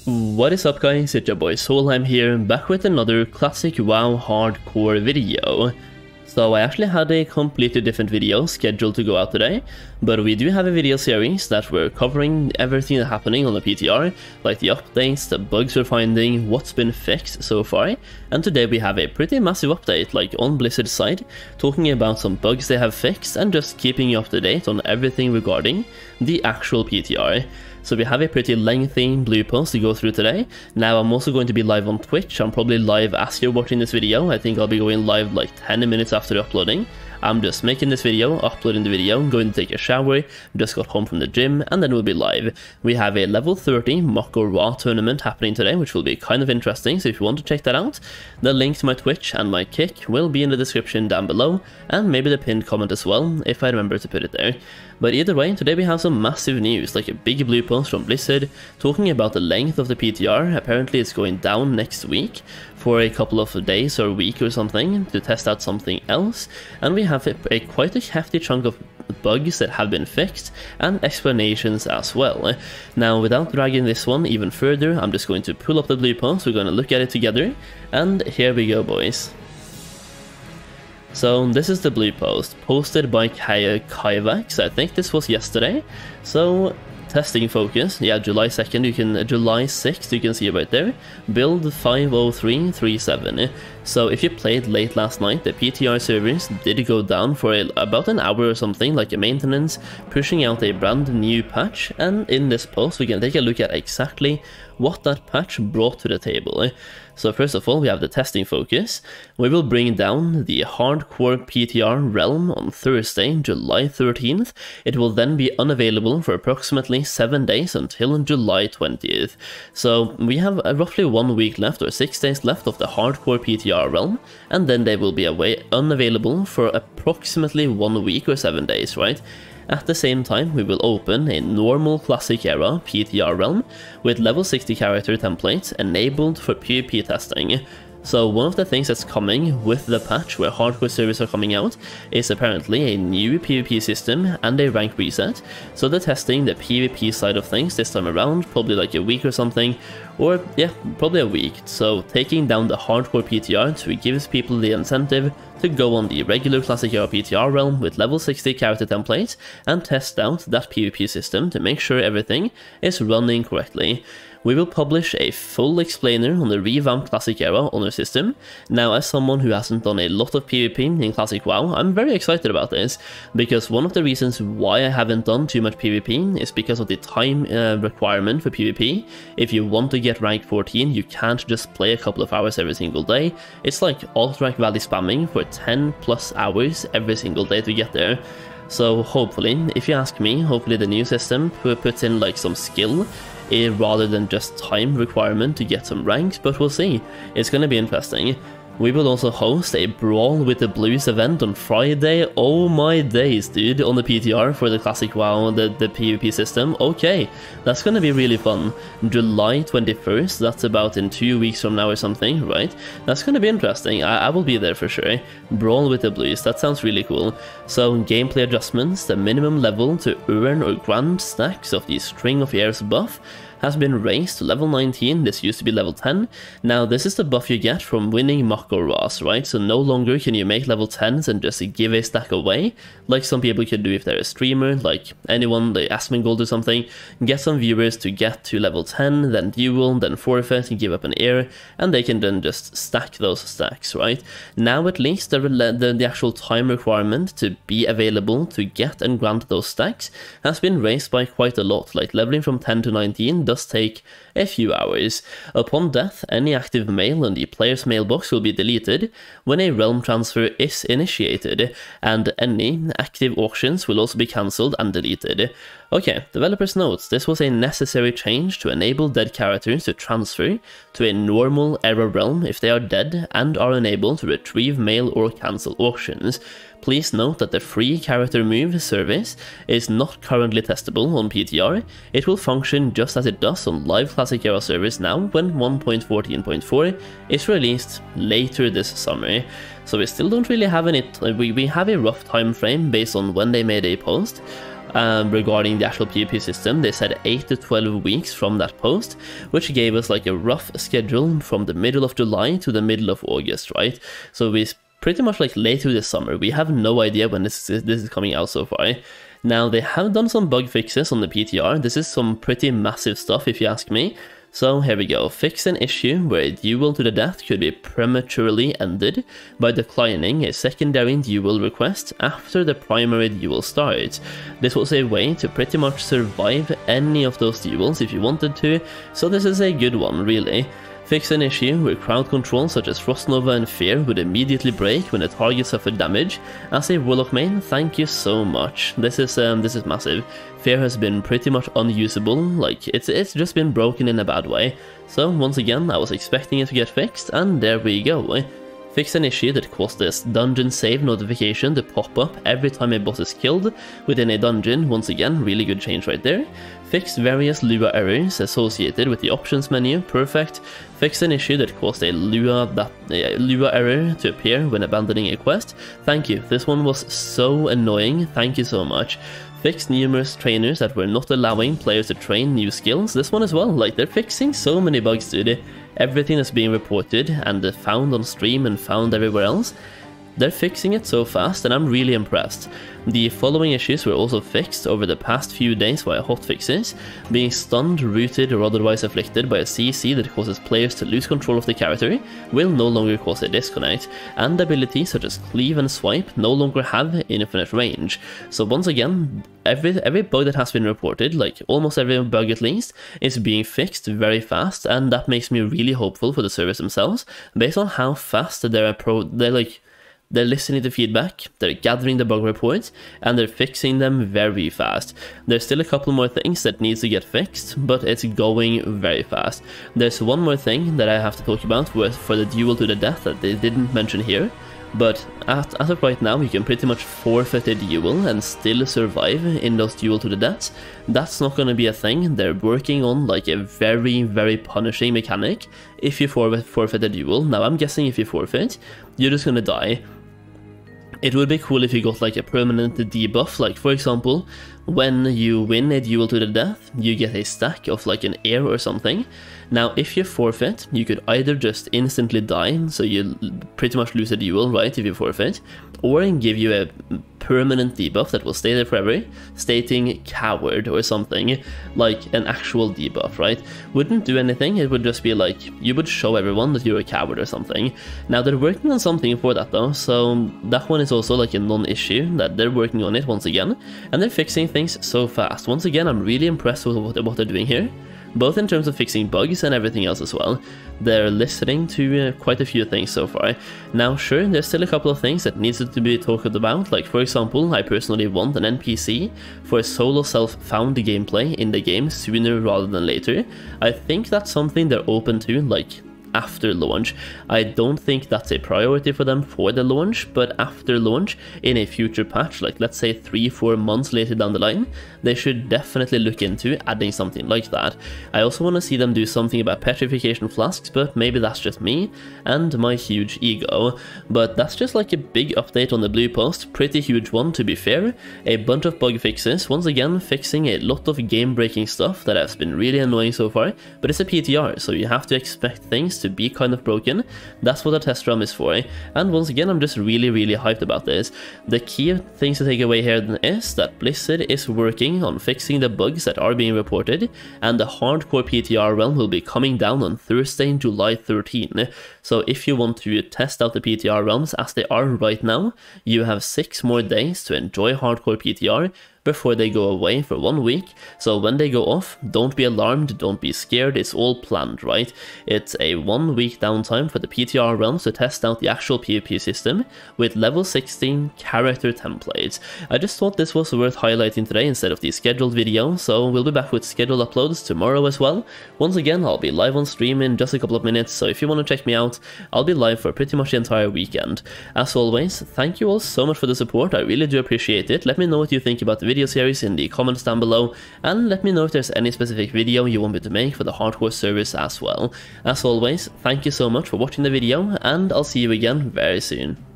What is up guys, it's your boy Solheim here, back with another classic WoW hardcore video. So I actually had a completely different video scheduled to go out today, but we do have a video series that we're covering everything that's happening on the PTR, like the updates, the bugs we're finding, what's been fixed so far, and today we have a pretty massive update like on Blizzard's side, talking about some bugs they have fixed and just keeping you up to date on everything regarding the actual PTR. So we have a pretty lengthy blue post to go through today. Now I'm also going to be live on Twitch. I'm probably live as you're watching this video. I think I'll be going live like 10 minutes after uploading. I'm just making this video, uploading the video, going to take a shower, just got home from the gym, and then we'll be live. We have a level 30 Mako Raw tournament happening today, which will be kind of interesting, so if you want to check that out, the link to my Twitch and my Kick will be in the description down below, and maybe the pinned comment as well, if I remember to put it there. But either way, today we have some massive news, like a big blue post from Blizzard, talking about the length of the PTR. Apparently it's going down next week, for a couple of days or a week or something, to test out something else, and we have quite a hefty chunk of bugs that have been fixed, and explanations as well. Now, without dragging this one even further, I'm just going to pull up the blue post, we're going to look at it together, and here we go boys. So this is the blue post, posted by Kaivax. I think this was yesterday, so testing focus, yeah, July 2nd, July 6th, you can see it right there, build 50337. So if you played late last night, the PTR servers did go down for about an hour or something, like a maintenance, pushing out a brand new patch, and in this post we can take a look at exactly what that patch brought to the table. So first of all, we have the testing focus. We will bring down the hardcore PTR realm on Thursday, July 13th. It will then be unavailable for approximately 7 days until July 20th. So we have roughly 1 week left, or 6 days left of the hardcore PTR realm, and then they will be unavailable for approximately 1 week or 7 days, right? At the same time, we will open a normal classic era PTR realm with level 60 character templates enabled for PvP testing. So one of the things that's coming with the patch where hardcore servers are coming out is apparently a new PvP system and a rank reset. So they're testing the PvP side of things this time around, probably like a week or something, or yeah, probably a week. So taking down the hardcore PTR to gives people the incentive to go on the regular classic era PTR realm with level 60 character templates and test out that PvP system to make sure everything is running correctly. We will publish a full explainer on the revamped Classic Era honor system. Now, as someone who hasn't done a lot of PvP in Classic WoW, I'm very excited about this, because one of the reasons why I haven't done too much PvP is because of the time requirement for PvP. If you want to get rank 14, you can't just play a couple of hours every single day. It's like alt-rank valley spamming for 10 plus hours every single day to get there. So hopefully, if you ask me, hopefully the new system puts in like some skill rather than just time requirement to get some ranks, but we'll see. It's gonna be interesting. We will also host a Brawl with the Blues event on Friday. Oh my days, dude, on the PTR for the Classic WoW, the PvP system. Okay, that's gonna be really fun. July 21st, that's about in 2 weeks from now or something, right? That's gonna be interesting. I will be there for sure. Brawl with the Blues, that sounds really cool. So, gameplay adjustments, the minimum level to earn or grant stacks of the String of Airs buff has been raised to level 19, this used to be level 10. Now this is the buff you get from winning Mako Raws, right? So no longer can you make level 10s and just give a stack away, like some people could do if they're a streamer, like anyone, the Asmongold or something, get some viewers to get to level 10, then duel, then forfeit and give up an heir, and they can then just stack those stacks, right? Now at least the actual time requirement to be available to get and grant those stacks has been raised by quite a lot, like leveling from 10 to 19 does take a few hours. Upon death, any active mail in the player's mailbox will be deleted when a realm transfer is initiated, and any active auctions will also be cancelled and deleted. Okay, developers note, this was a necessary change to enable dead characters to transfer to a normal era realm if they are dead and are unable to retrieve mail or cancel auctions. Please note that the free character move service is not currently testable on PTR. It will function just as it does on live Classic Era service now when 1.14.4 is released later this summer. So we still don't really have any, we have a rough time frame based on when they made a post. regarding the actual PvP system. They said 8 to 12 weeks from that post, which gave us like a rough schedule from the middle of July to the middle of August, right? So we pretty much like late through the summer. We have no idea when this is coming out so far. Now, they have done some bug fixes on the PTR. This is some pretty massive stuff if you ask me. So here we go. Fix an issue where a duel to the death could be prematurely ended by declining a secondary duel request after the primary duel starts. This was a way to pretty much survive any of those duels if you wanted to, so this is a good one, really. Fix an issue where crowd control such as Frost Nova and Fear would immediately break when the target suffered damage. As a Warlock main, thank you so much. This is massive. Fear has been pretty much unusable, like it's just been broken in a bad way. So once again, I was expecting it to get fixed, and there we go. Fix an issue that caused this dungeon save notification to pop up every time a boss is killed within a dungeon. Once again, really good change right there. Fix various Lua errors associated with the options menu. Perfect. Fix an issue that caused a Lua error to appear when abandoning a quest. Thank you. This one was so annoying. Thank you so much. Fix numerous trainers that were not allowing players to train new skills. This one as well. Like, they're fixing so many bugs, dude. Everything that's being reported and found on stream and found everywhere else, they're fixing it so fast, and I'm really impressed. The following issues were also fixed over the past few days via hotfixes. Being stunned, rooted, or otherwise afflicted by a CC that causes players to lose control of the character will no longer cause a disconnect, and abilities such as cleave and swipe no longer have infinite range. So once again, every bug that has been reported, like almost every bug at least, is being fixed very fast, and that makes me really hopeful for the servers themselves, based on how fast they're listening to feedback, they're gathering the bug reports, and they're fixing them very fast. There's still a couple more things that needs to get fixed, but it's going very fast. There's one more thing that I have to talk about for the duel to the death that they didn't mention here, but as of right now, you can pretty much forfeit a duel and still survive in those duel to the deaths. That's not going to be a thing. They're working on like a very, very punishing mechanic if you forfeit a duel. Now, I'm guessing if you forfeit, you're just going to die. It would be cool if you got like a permanent debuff, like for example, when you win a duel to the death, you get a stack of like an air or something. Now, if you forfeit, you could either just instantly die, so you pretty much lose a duel, right, if you forfeit, or give you a permanent debuff that will stay there forever, stating coward or something, like an actual debuff, right? Wouldn't do anything, it would just be like, you would show everyone that you're a coward or something. Now, they're working on something for that though, so that one is also like a non-issue, that they're working on it once again, and they're fixing things so fast. Once again, I'm really impressed with what they're doing here, both in terms of fixing bugs and everything else as well. They're listening to quite a few things so far. Now, sure, there's still a couple of things that needs to be talked about, like for example, I personally want an NPC for a solo self-found gameplay in the game sooner rather than later. I think that's something they're open to, like, after launch. I don't think that's a priority for them for the launch, but after launch, in a future patch, like let's say 3-4 months later down the line, they should definitely look into adding something like that. I also want to see them do something about petrification flasks, but maybe that's just me and my huge ego. But that's just like a big update on the blue post, pretty huge one to be fair. A bunch of bug fixes, once again fixing a lot of game breaking stuff that has been really annoying so far, but it's a PTR, so you have to expect things to be kind of broken. That's what the test run is for, and once again I'm just really hyped about this. The key things to take away here is that Blizzard is working on fixing the bugs that are being reported, and the hardcore PTR realm will be coming down on Thursday, July 13. So if you want to test out the PTR realms as they are right now, you have 6 more days to enjoy hardcore PTR before they go away for 1 week. So when they go off, don't be alarmed, don't be scared, it's all planned, right? It's a 1 week downtime for the PTR realms to test out the actual PvP system with level 16 character templates. I just thought this was worth highlighting today instead of the scheduled video, so we'll be back with scheduled uploads tomorrow as well. Once again, I'll be live on stream in just a couple of minutes, so if you want to check me out, I'll be live for pretty much the entire weekend. As always, thank you all so much for the support, I really do appreciate it. Let me know what you think about the video series in the comments down below, and let me know if there's any specific video you want me to make for the hardcore service as well. As always, thank you so much for watching the video, and I'll see you again very soon.